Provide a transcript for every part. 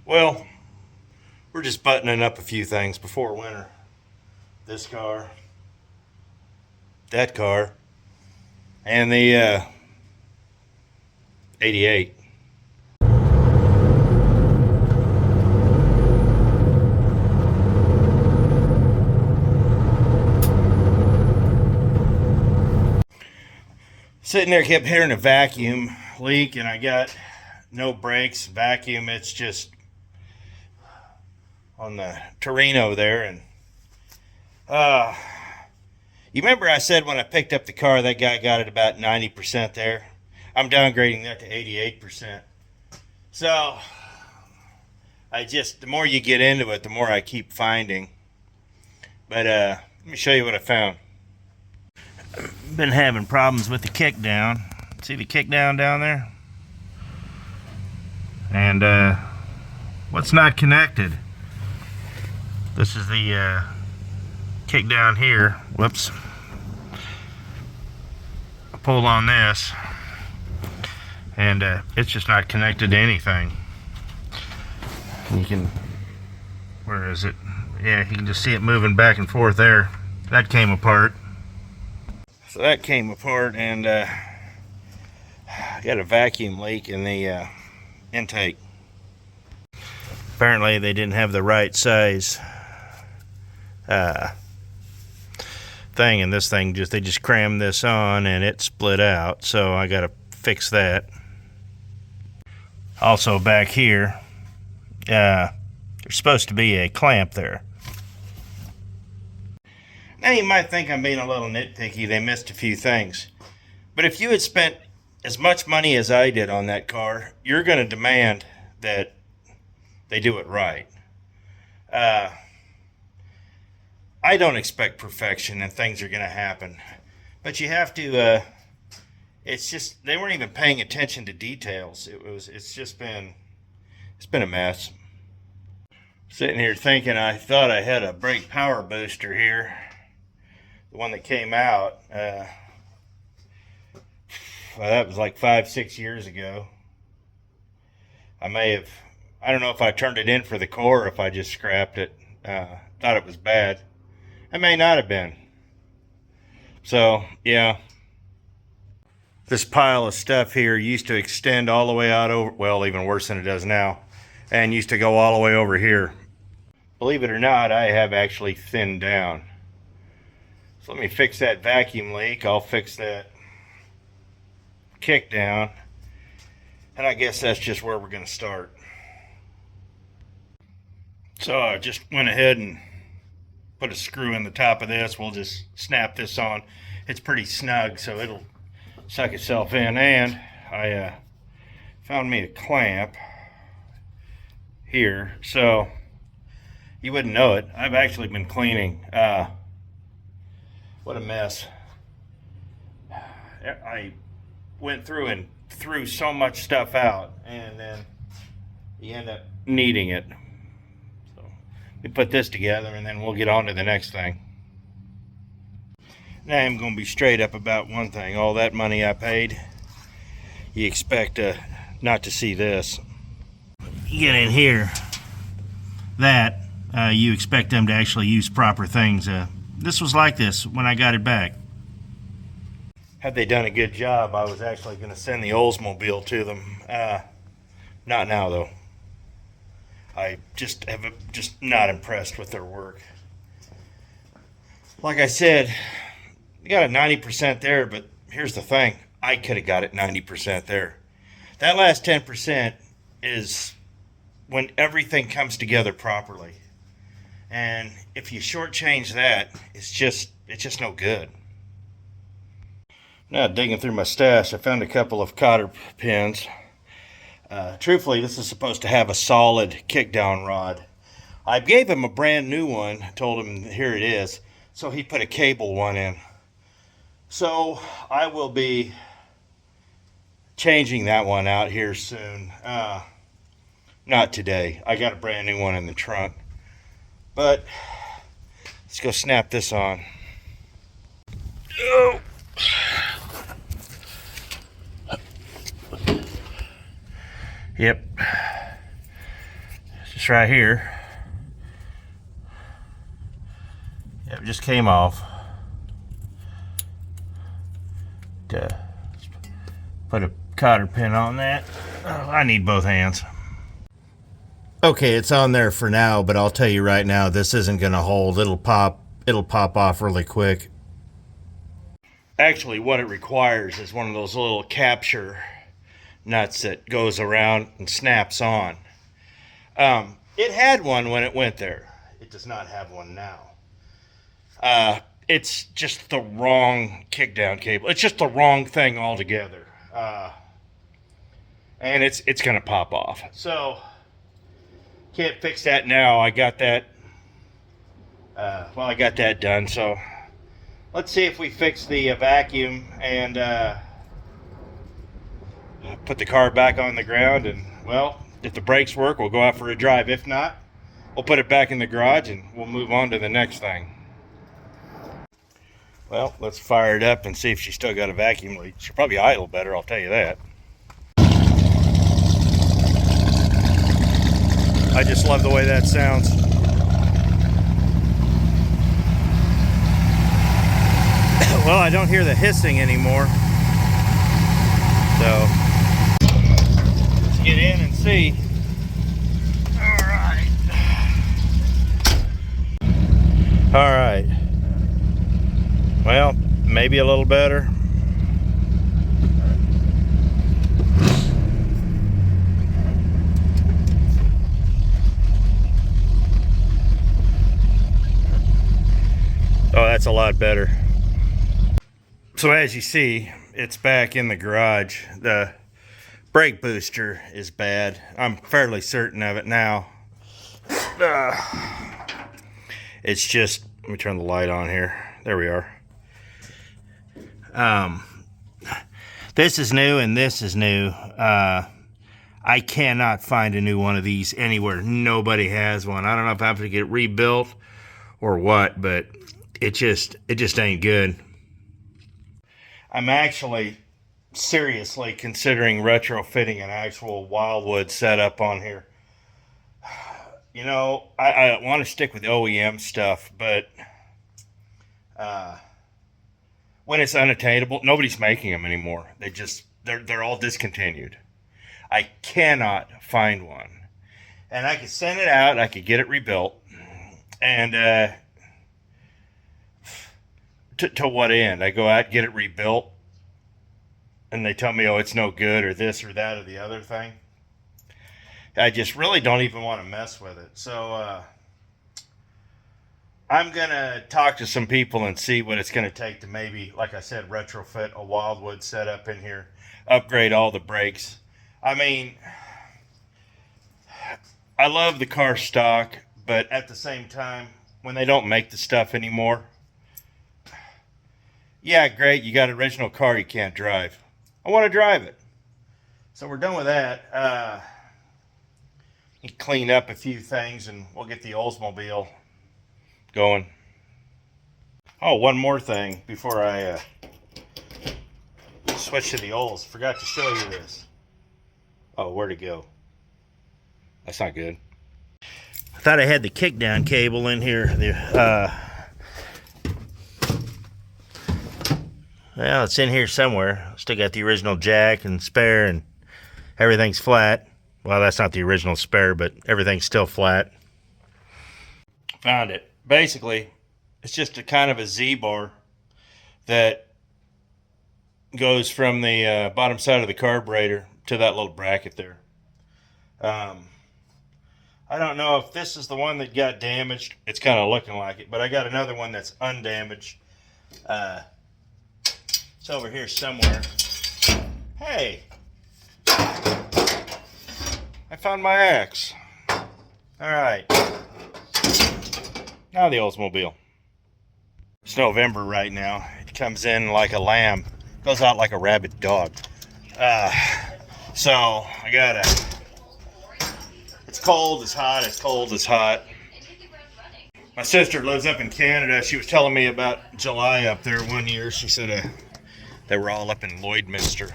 Well, we're just buttoning up a few things before winter. This car, that car, and the 88. Sitting there, kept hearing a vacuum leak, and I got no brakes, vacuum. It's just on the Torino there, and you remember I said when I picked up the car that guy got it about 90% there. I'm downgrading that to 88%. So the more you get into it, the more I keep finding. But let me show you what I found. I've been having problems with the kick down. See the kick down there? And what's not connected? This is the kick down here. Whoops. I pulled on this, and it's just not connected to anything. You can, where is it? Yeah, you can just see it moving back and forth there. That came apart. So that came apart, and I got a vacuum leak in the intake. Apparently they didn't have the right size thing, and this thing they just crammed this on and it split out, so I gotta fix that. Also back here, there's supposed to be a clamp there. Now you might think I'm being a little nitpicky, they missed a few things, but if you had spent as much money as I did on that car, you're going to demand that they do it right. I don't expect perfection and things are going to happen, but you have to, it's just, they weren't even paying attention to details. It's been a mess. Sitting here thinking, I thought I had a brake power booster here, the one that came out. Well, that was like 5-6 years ago. I don't know if I turned it in for the core or if I just scrapped it. Thought it was bad. It may not have been. So, yeah. This pile of stuff here used to extend all the way out over, well, even worse than it does now, and used to go all the way over here. Believe it or not, I have actually thinned down. So let me fix that vacuum leak. I'll fix that kick down, and I guess that's just where we're going to start. So I just went ahead and put a screw in the top of this. We'll just snap this on. It's pretty snug, so it'll suck itself in. And I found me a clamp here, so you wouldn't know it. I've actually been cleaning. What a mess. I went through and threw so much stuff out, and then you end up needing it. So we put this together, and then we'll get on to the next thing. Now I'm going to be straight up about one thing. All that money I paid, you expect not to see this. You get in here, you expect them to actually use proper things. This was like this when I got it back. Had they done a good job, I was actually going to send the Oldsmobile to them. Not now, though. I just not impressed with their work. Like I said, you got a 90% there, but here's the thing. I could have got it 90% there. That last 10% is when everything comes together properly. And if you shortchange that, it's just no good. Now digging through my stash, I found a couple of cotter pins. Truthfully, this is supposed to have a solid kickdown rod. I gave him a brand new one, told him here it is, so he put a cable one in. So I will be changing that one out here soon. Not today. I got a brand new one in the trunk. But let's go snap this on. Oh. Yep. clips right here. Yep, just came off. Put a cotter pin on that. Oh, I need both hands. Okay, it's on there for now, but I'll tell you right now, this isn't gonna hold. It'll pop off really quick. Actually, what it requires is one of those little capture nuts that goes around and snaps on. It had one when it went there. It does not have one now. It's just the wrong kickdown cable. It's just the wrong thing altogether. And it's gonna pop off. So can't fix that now. I got that. I got that done. So let's see if we fix the vacuum and put the car back on the ground. And well, if the brakes work, we'll go out for a drive. If not, we'll put it back in the garage and we'll move on to the next thing. Well, let's fire it up and see if she's still got a vacuum leak. She'll probably idle better, I'll tell you that. I just love the way that sounds. Well, I don't hear the hissing anymore. So, let's get in and see. All right. Well, maybe a little better. Oh, that's a lot better. So as you see, it's back in the garage. The brake booster is bad. I'm fairly certain of it now. It's just, let me turn the light on here. There we are. This is new and this is new. I cannot find a new one of these anywhere. Nobody has one. I don't know if I have to get it rebuilt or what, but it just ain't good. I'm actually seriously considering retrofitting an actual Wildwood setup on here. You know, I want to stick with OEM stuff, but when it's unattainable, nobody's making them anymore. They're all discontinued. I cannot find one. And I could send it out, I could get it rebuilt, and to what end? I go out, get it rebuilt, and they tell me, oh, it's no good, or this or that or the other thing. I just really don't even want to mess with it. So I'm going to talk to some people and see what it's going to take to maybe, like I said, retrofit a Wildwood setup in here, upgrade all the brakes. I mean, I love the car stock, but at the same time, when they don't make the stuff anymore, yeah, great, you got an original car you can't drive. I want to drive it. So we're done with that. Clean up a few things and we'll get the Oldsmobile going. Oh, one more thing before I switch to the Olds. Forgot to show you this. Oh, where'd it go? That's not good. I thought I had the kickdown cable in here. Well, it's in here somewhere. Still got the original jack and spare and everything's flat. Well, that's not the original spare, but everything's still flat. Found it. Basically, it's just a kind of a Z-bar that goes from the bottom side of the carburetor to that little bracket there. I don't know if this is the one that got damaged. It's kind of looking like it, but I got another one that's undamaged. It's over here somewhere. Hey! I found my axe. Alright. Now the Oldsmobile. It's November right now. It comes in like a lamb. Goes out like a rabid dog. So, I gotta... It's cold, it's hot, it's cold, it's hot. My sister lives up in Canada. She was telling me about July up there one year. She said they were all up in Lloydminster.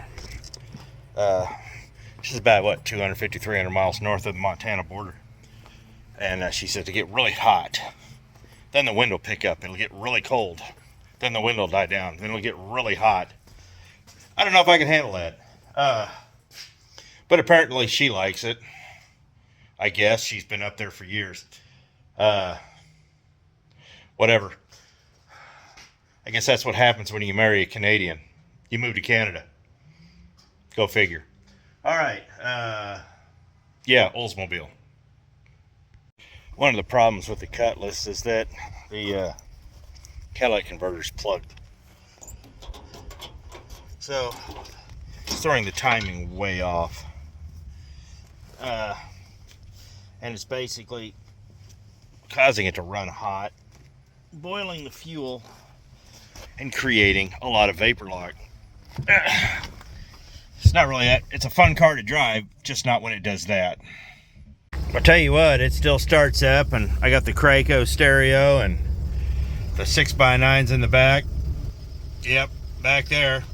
Which is about, what, 250, 300 miles north of the Montana border. And she said to get really hot, then the wind will pick up. It'll get really cold. Then the wind will die down. Then it'll get really hot. I don't know if I can handle that. But apparently she likes it. I guess she's been up there for years. Whatever. I guess that's what happens when you marry a Canadian. You move to Canada. Go figure. All right. Yeah, Oldsmobile. One of the problems with the Cutlass is that the catalytic converter's plugged. So, it's throwing the timing way off. And it's basically causing it to run hot, boiling the fuel, and creating a lot of vapor lock. It's not really that. It's a fun car to drive, just not when it does that. I'll tell you what, it still starts up, and I got the Kraco stereo and the 6x9s in the back. Yep, back there.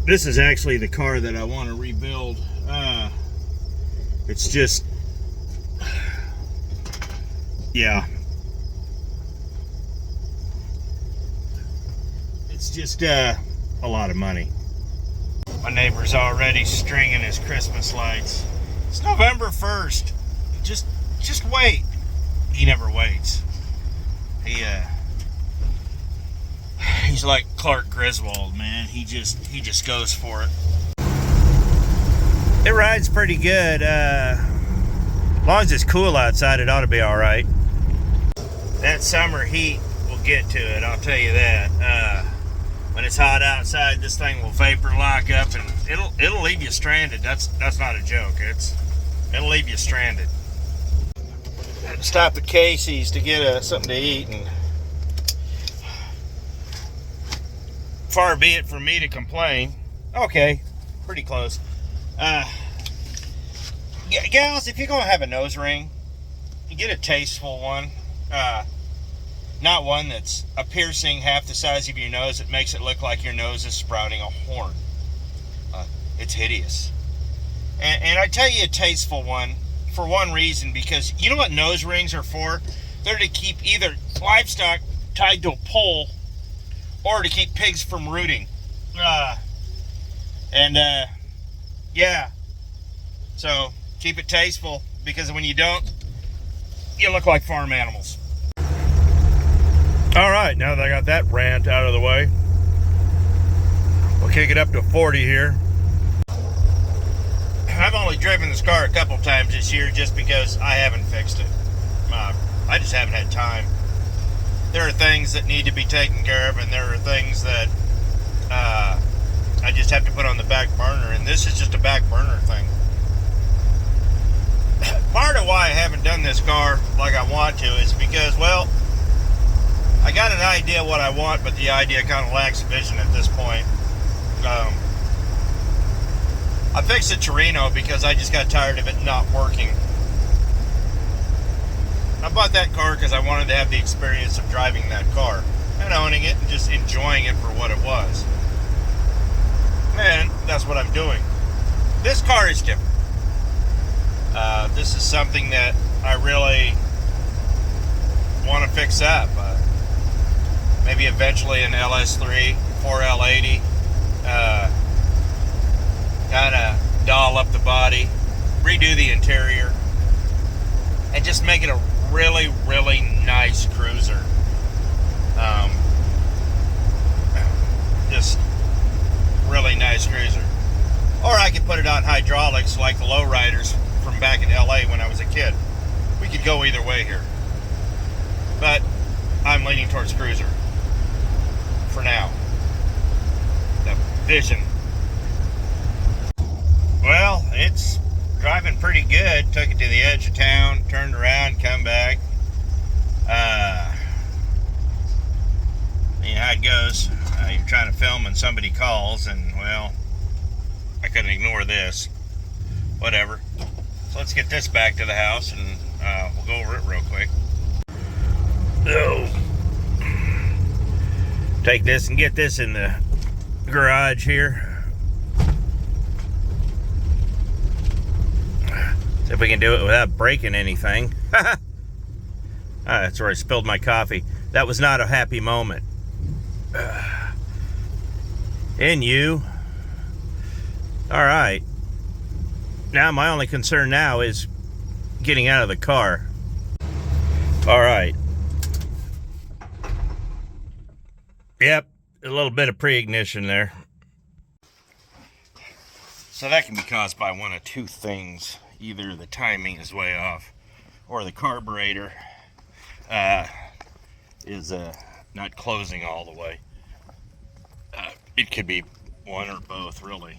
This is actually the car that I want to rebuild. It's just, yeah. It's just a lot of money. My neighbor's already stringing his Christmas lights. It's November 1st. Just wait. He never waits. He's like Clark Griswold, man. He just goes for it. It rides pretty good. As long as it's cool outside, it ought to be all right. That summer heat will get to it, I'll tell you that. When it's hot outside, this thing will vapor lock up, and it'll leave you stranded. That's not a joke. It'll leave you stranded. Stop at Casey's to get something to eat, and far be it from me to complain. Okay, pretty close. Gals, if you're gonna have a nose ring, you get a tasteful one. Not one that's a piercing half the size of your nose that makes it look like your nose is sprouting a horn. It's hideous. And I tell you a tasteful one for one reason, because you know what nose rings are for? They're to keep either livestock tied to a pole or to keep pigs from rooting. Yeah. So keep it tasteful, because when you don't, you look like farm animals. All right, now that I got that rant out of the way, we'll kick it up to 40 here. I've only driven this car a couple times this year just because I haven't fixed it. I just haven't had time. There are things that need to be taken care of, and there are things that I just have to put on the back burner, and this is just a back burner thing. Part of why I haven't done this car like I want to is because, well, I got an idea what I want, but the idea kind of lacks vision at this point. I fixed the Torino because I just got tired of it not working. I bought that car because I wanted to have the experience of driving that car and owning it and just enjoying it for what it was. And that's what I'm doing. This car is different. This is something that I really want to fix up. Maybe eventually an LS3, 4L80. Kind of doll up the body, redo the interior, and just make it a really, really nice cruiser. Just really nice cruiser. Or I could put it on hydraulics like the lowriders from back in LA when I was a kid. We could go either way here. But I'm leaning towards cruiser for now. The vision. Well, it's driving pretty good. Took it to the edge of town, turned around, come back. You know how it goes. You're trying to film and somebody calls, and well, I couldn't ignore this. Whatever. So let's get this back to the house, and we'll go over it real quick. So, take this and get this in the garage here. See if we can do it without breaking anything. That's where I spilled my coffee. That was not a happy moment. And you. All right. Now my only concern now is getting out of the car. All right. Yep, a little bit of pre-ignition there. So that can be caused by one of two things. Either the timing is way off, or the carburetor is not closing all the way. It could be one or both, really.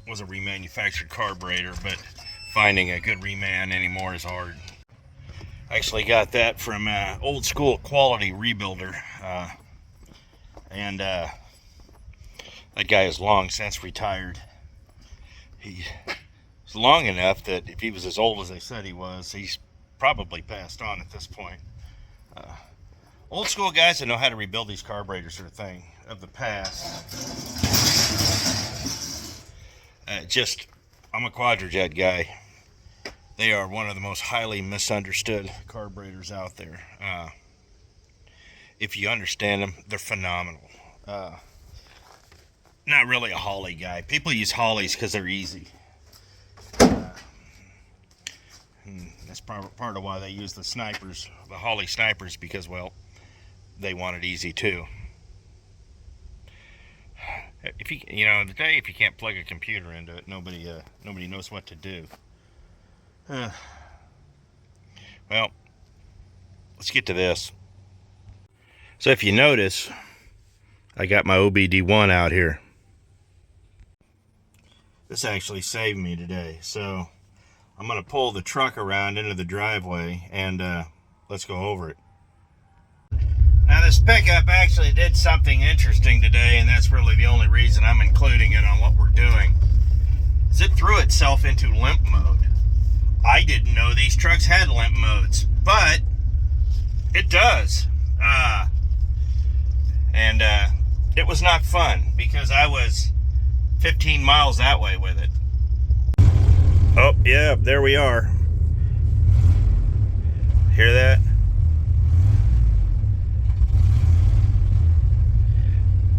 Was a remanufactured carburetor, but finding a good reman anymore is hard. I actually got that from old school quality rebuilder, and that guy is long since retired. He's long enough that if he was as old as they said he was, he's probably passed on at this point. Old school guys that know how to rebuild these carburetors are a thing of the past. I'm a Quadrajet guy. They are one of the most highly misunderstood carburetors out there. If you understand them, they're phenomenal. Not really a Holley guy. People use Holleys because they're easy. That's part of why they use the snipers, the Holley snipers, because, well, they want it easy too. If today, if you can't plug a computer into it, nobody knows what to do. Well, let's get to this. So if you notice, I got my OBD1 out here. This actually saved me today. So I'm going to pull the truck around into the driveway and let's go over it. Now this pickup actually did something interesting today, and that's really the only reason I'm including it on what we're doing. Is it threw itself into limp mode. I didn't know these trucks had limp modes, but it does. And it was not fun because I was 15 miles that way with it. Oh, yeah, there we are. Hear that?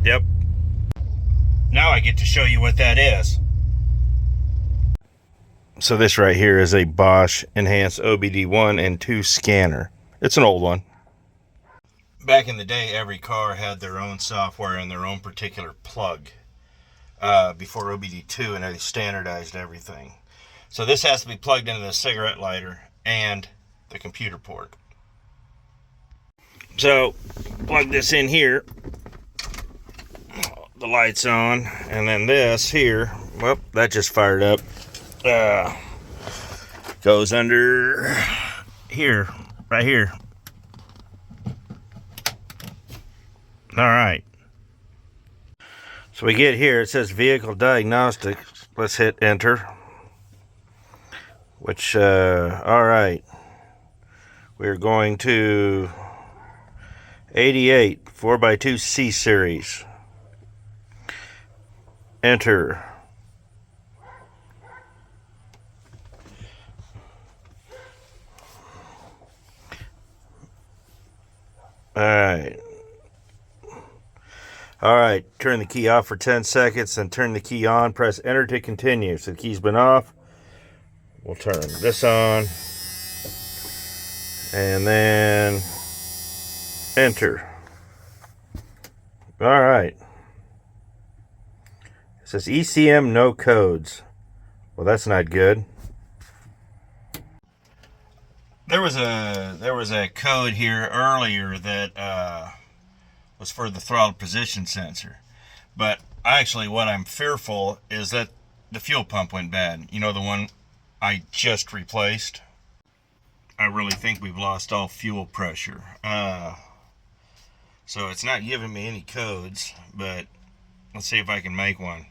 Yep. Now I get to show you what that is. So this right here is a Bosch Enhanced OBD1 and 2 scanner. It's an old one. Back in the day, every car had their own software and their own particular plug before OBD2, and they standardized everything. So this has to be plugged into the cigarette lighter and the computer port. So plug this in here. The light's on, and then this here, well, that just fired up. Goes under here, right here. All right. So we get here, it says vehicle diagnostics. Let's hit enter. Which, all right. We're going to 88 4x2 C series. Enter. All right, turn the key off for 10 seconds, then turn the key on, press enter to continue. So the key's been off. We'll turn this on, and then enter. All right. It says ECM no codes. Well, that's not good. There was a code here earlier that was for the throttle position sensor, but actually what I'm fearful is that the fuel pump went bad. You know, the one I just replaced. I really think we've lost all fuel pressure. So it's not giving me any codes, but let's see if I can make one.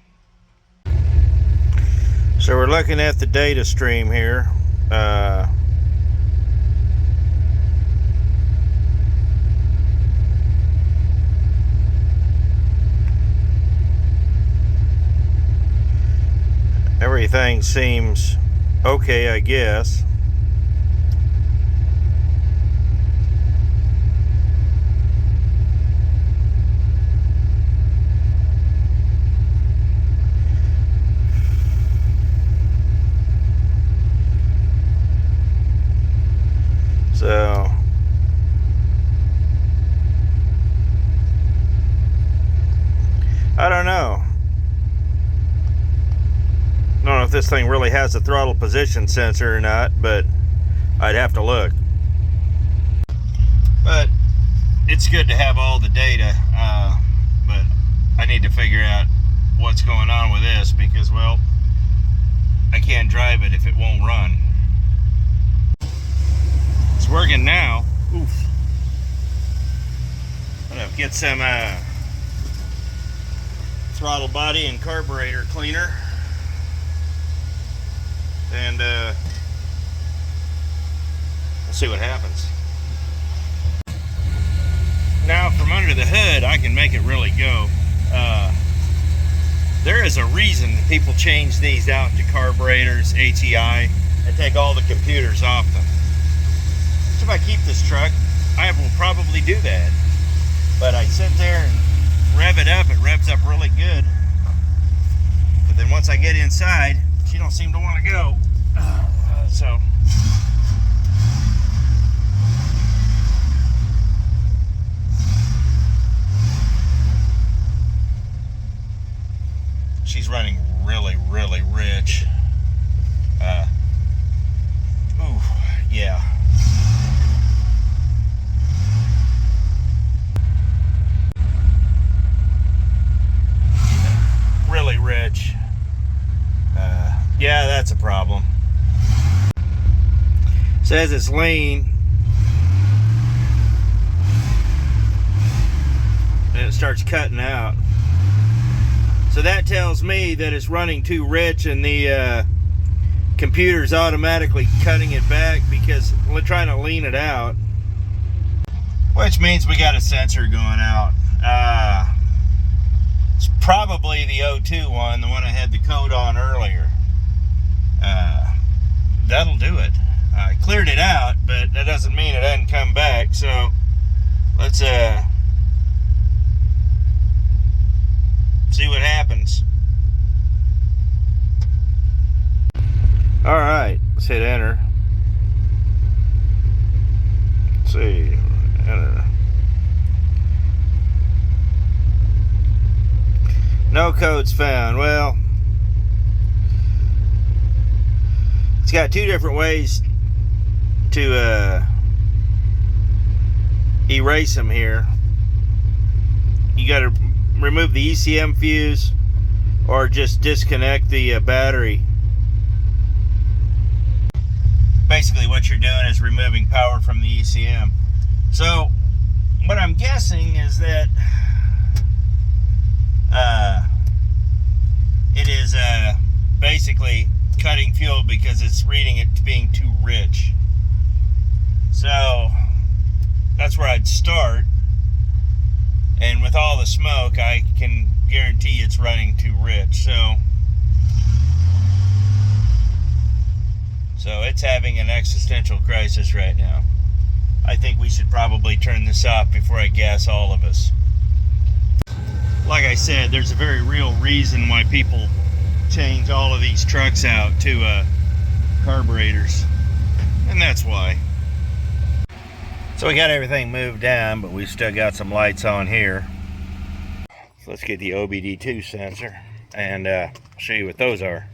So we're looking at the data stream here. everything seems okay, I guess. So I don't know. I don't know if this thing really has a throttle position sensor or not, but I'd have to look. But it's good to have all the data, but I need to figure out what's going on with this because, well, I can't drive it if it won't run. It's working now. Oof. I'm gonna get some throttle body and carburetor cleaner, and we'll see what happens. Now from under the hood I can make it really go. There is a reason that people change these out to carburetors, ATI, and take all the computers off them. So if I keep this truck, I will probably do that. But I sit there and rev it up, it revs up really good. But then once I get inside, she don't seem to want to go. So she's running really, really rich. Ooh, yeah. Really rich. Yeah, that's a problem. Says it's lean. And it starts cutting out. So that tells me that it's running too rich and the computer's automatically cutting it back because we're trying to lean it out. Which means we got a sensor going out. It's probably the O2 one, the one I had the code on earlier. That'll do it. I cleared it out, but that doesn't mean it hasn't come back. So let's see what happens. All right, let's hit enter. Let's see, enter. No codes found. Well, it's got two different ways to erase them here. You got to remove the ECM fuse or just disconnect the battery. Basically what you're doing is removing power from the ECM. So what I'm guessing is that it is basically cutting fuel because it's reading it being too rich. So that's where I'd start, and with all the smoke I can guarantee it's running too rich. So it's having an existential crisis right now. I think we should probably turn this off before I gas all of us. Like I said, there's a very real reason why people change all of these trucks out to carburetors, and that's why. So we got everything moved down, but we still got some lights on here. So let's get the OBD2 sensor and show you what those are.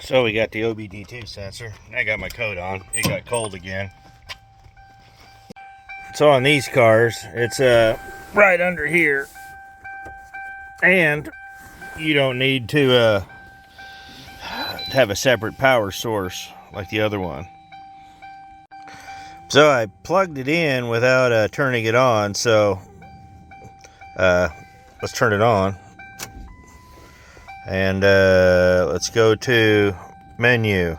So we got the OBD2 sensor. I got my coat on. It got cold again. So on these cars, it's right under here, and you don't need to have a separate power source like the other one. So I plugged it in without turning it on, so let's turn it on. And let's go to menu.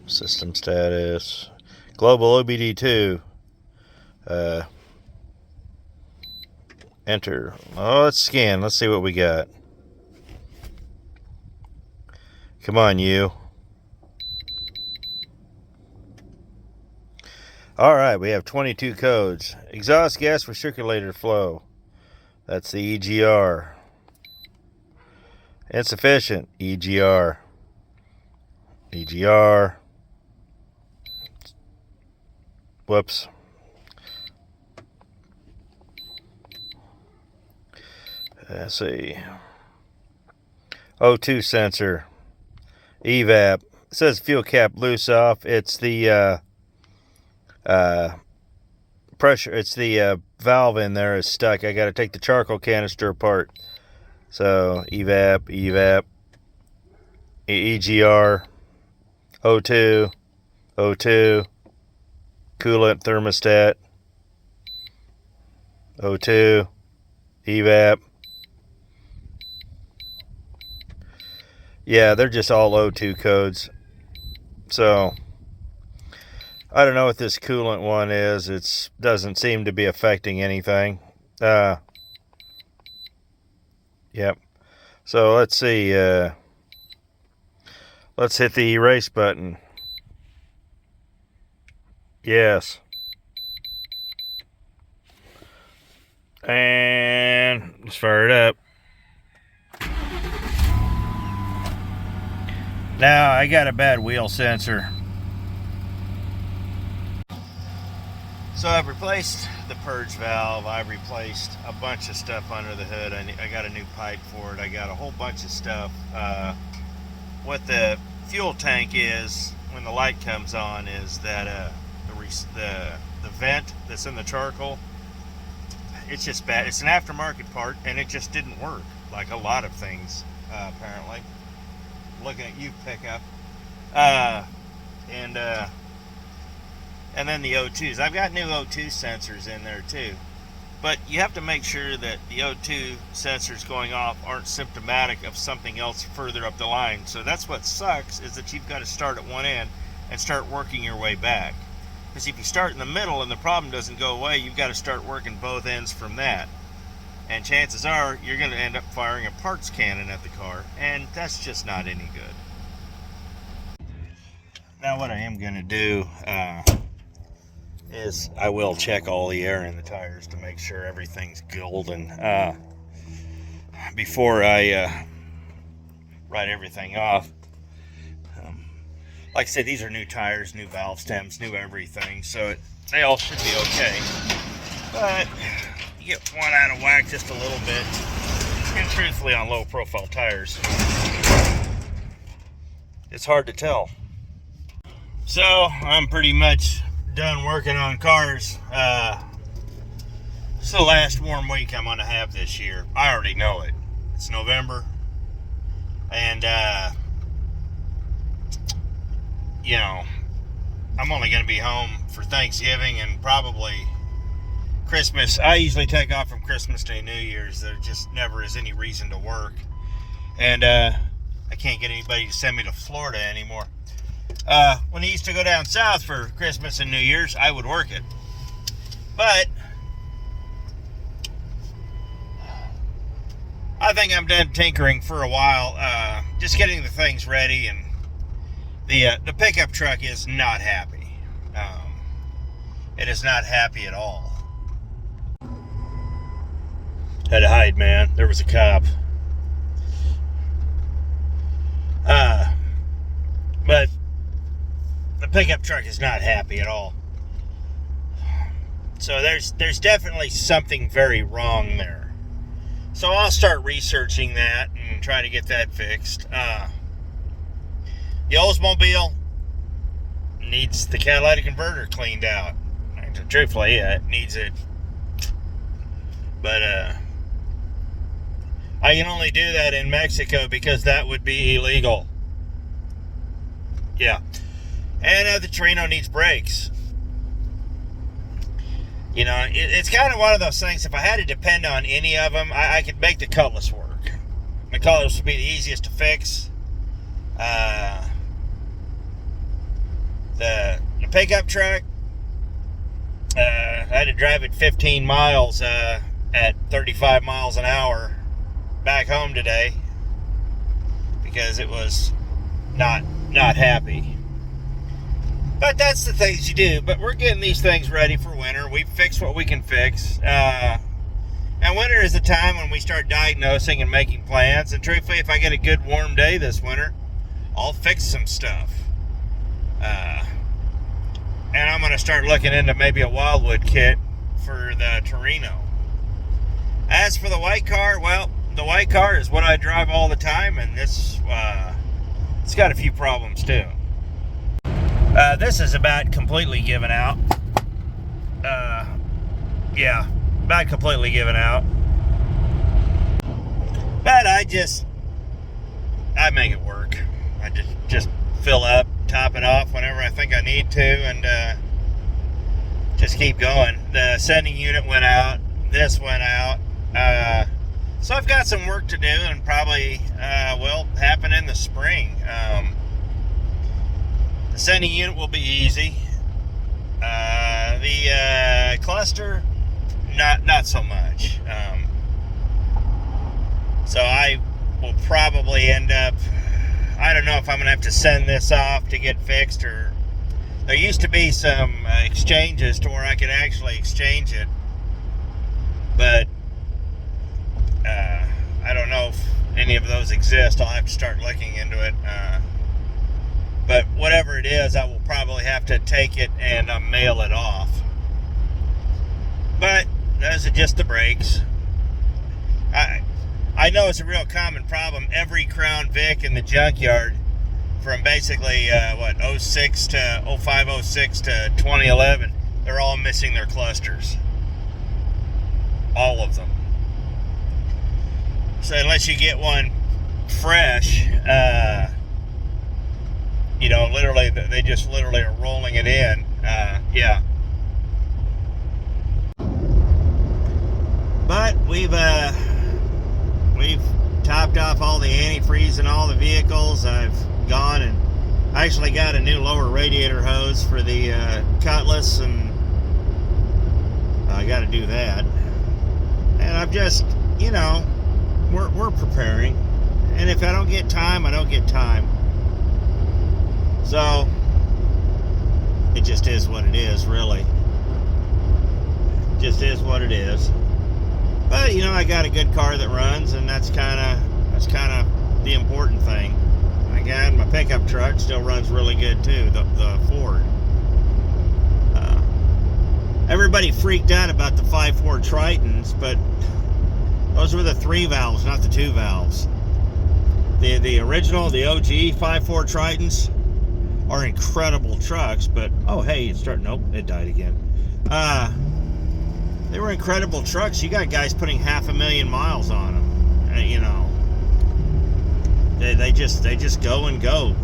System status, global OBD2, Enter. Oh, let's scan. Let's see what we got. Come on, you. All right, we have 22 codes. Exhaust gas recirculator flow. That's the EGR. Insufficient. EGR. EGR. Whoops. Let's see. O2 sensor. Evap. It says fuel cap loose off. It's the pressure. It's the valve in there is stuck. I got to take the charcoal canister apart. So evap, EGR, O2, coolant thermostat, O2, evap. Yeah, they're just all O2 codes. So I don't know what this coolant one is. It doesn't seem to be affecting anything. Yep. So let's see. Let's hit the erase button. Yes. And let's fire it up. Now I got a bad wheel sensor. So I've replaced the purge valve. I've replaced a bunch of stuff under the hood. I got a new pipe for it. I got a whole bunch of stuff. What the fuel tank is when the light comes on is that the vent that's in the charcoal, it's just bad. It's an aftermarket part and it just didn't work like a lot of things apparently. Looking at you, pickup. And then the O2s. I've got new O2 sensors in there too. But you have to make sure that the O2 sensors going off aren't symptomatic of something else further up the line. So that's what sucks, is that you've got to start at one end and start working your way back. Because if you start in the middle and the problem doesn't go away, you've got to start working both ends from that. And chances are you're going to end up firing a parts cannon at the car, and that's just not any good. Now what I am going to do is I will check all the air in the tires to make sure everything's golden before I write everything off. Like I said, these are new tires, new valve stems, new everything, so they all should be okay. But you get one out of whack just a little bit, and truthfully on low profile tires, it's hard to tell. So I'm pretty much done working on cars. It's the last warm week I'm gonna have this year. I already know it. It's November, and you know, I'm only gonna be home for Thanksgiving and probably Christmas. I usually take off from Christmas to New Year's. There just never is any reason to work, and I can't get anybody to send me to Florida anymore. When I used to go down south for Christmas and New Year's, I would work it. But I think I'm done tinkering for a while. Just getting the things ready, and the pickup truck is not happy. It is not happy at all. Had to hide, man. There was a cop. But the pickup truck is not happy at all. So there's definitely something very wrong there. So I'll start researching that and try to get that fixed. The Oldsmobile needs the catalytic converter cleaned out. Truthfully, yeah, it needs it. But I can only do that in Mexico because that would be illegal. Yeah. And the Torino needs brakes. You know, it's kind of one of those things, if I had to depend on any of them, I could make the Cutlass work. The Cutlass would be the easiest to fix. The pickup truck, I had to drive it 15 miles at 35 miles an hour back home today because it was not happy. But that's the things you do. But we're getting these things ready for winter. We fix what we can fix. And winter is the time when we start diagnosing and making plans. And truthfully, if I get a good warm day this winter, I'll fix some stuff. And I'm going to start looking into maybe a Wildwood kit for the Torino. As for the white car, well, the white car is what I drive all the time, and this it's got a few problems too. This is about completely given out. Yeah, about completely given out. But I make it work. I just fill up, top it off whenever I think I need to, and just keep going. The sending unit went out. This went out. So I've got some work to do, and probably will happen in the spring. The sending unit will be easy. The cluster, not so much. So I will probably end up, I don't know if I'm going to have to send this off to get fixed, or there used to be some exchanges to where I could actually exchange it, but I don't know if any of those exist. I'll have to start looking into it. But whatever it is, I will probably have to take it and mail it off. But those are just the brakes. I know it's a real common problem. Every Crown Vic in the junkyard, from basically 06 to 05, 06 to 2011, they're all missing their clusters. All of them. So unless you get one fresh, literally, they just literally are rolling it in. Yeah. But we've topped off all the antifreeze in all the vehicles. I've gone and actually got a new lower radiator hose for the Cutlass, and I got to do that. And I've just, we're preparing. And if I don't get time, I don't get time. So it just is what it is, really. Just is what it is. But I got a good car that runs, and that's kind of the important thing. Again, my pickup truck still runs really good too, the Ford. Everybody freaked out about the 5.4 Tritons, but those were the 3 valves, not the 2 valves. The original, the OG 5.4 Tritons are incredible trucks, but oh hey, it's starting. Nope, it died again. They were incredible trucks. You got guys putting 500,000 miles on them. They just go and go.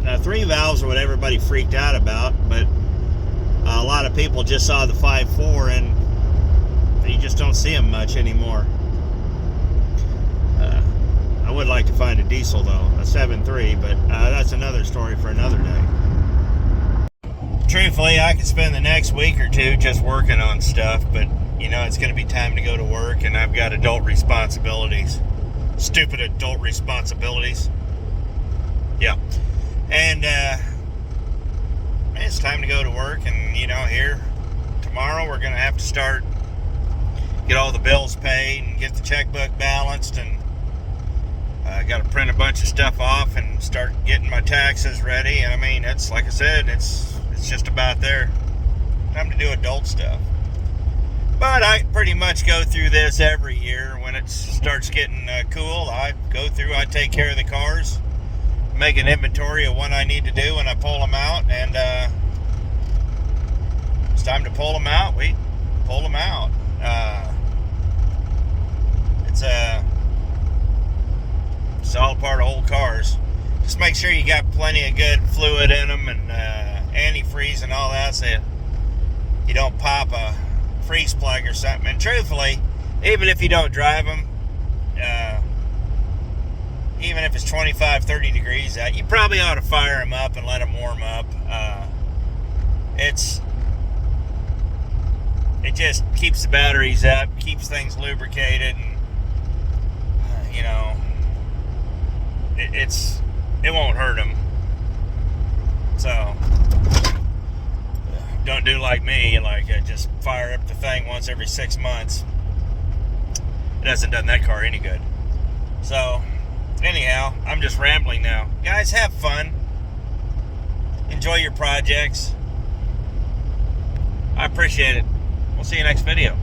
Now 3 valves are what everybody freaked out about, but a lot of people just saw the 5.4 and you just don't see them much anymore. I would like to find a diesel though, a 7.3, but that's another story for another day. Truthfully, I could spend the next week or two just working on stuff, but it's going to be time to go to work, and I've got adult responsibilities. Stupid adult responsibilities. Yeah. And it's time to go to work, and here tomorrow we're going to have to get all the bills paid and get the checkbook balanced, and I got to print a bunch of stuff off and start getting my taxes ready. It's like I said, it's just about there. Time to do adult stuff. But I pretty much go through this every year. When it starts getting cool, I go through, I take care of the cars, make an inventory of what I need to do when I pull them out, and it's time to pull them out. We pull them out. It's all part of old cars. Just make sure you got plenty of good fluid in them, and antifreeze and all that, so you don't pop a freeze plug or something. And truthfully, even if you don't drive them, even if it's 25, 30 degrees out, you probably ought to fire them up and let them warm up. it just keeps the batteries up, keeps things lubricated, and you know, it won't hurt them. So don't do like me, like just fire up the thing once every 6 months. It hasn't done that car any good. So anyhow, I'm just rambling now. Guys, have fun. Enjoy your projects. I appreciate it. We'll see you next video.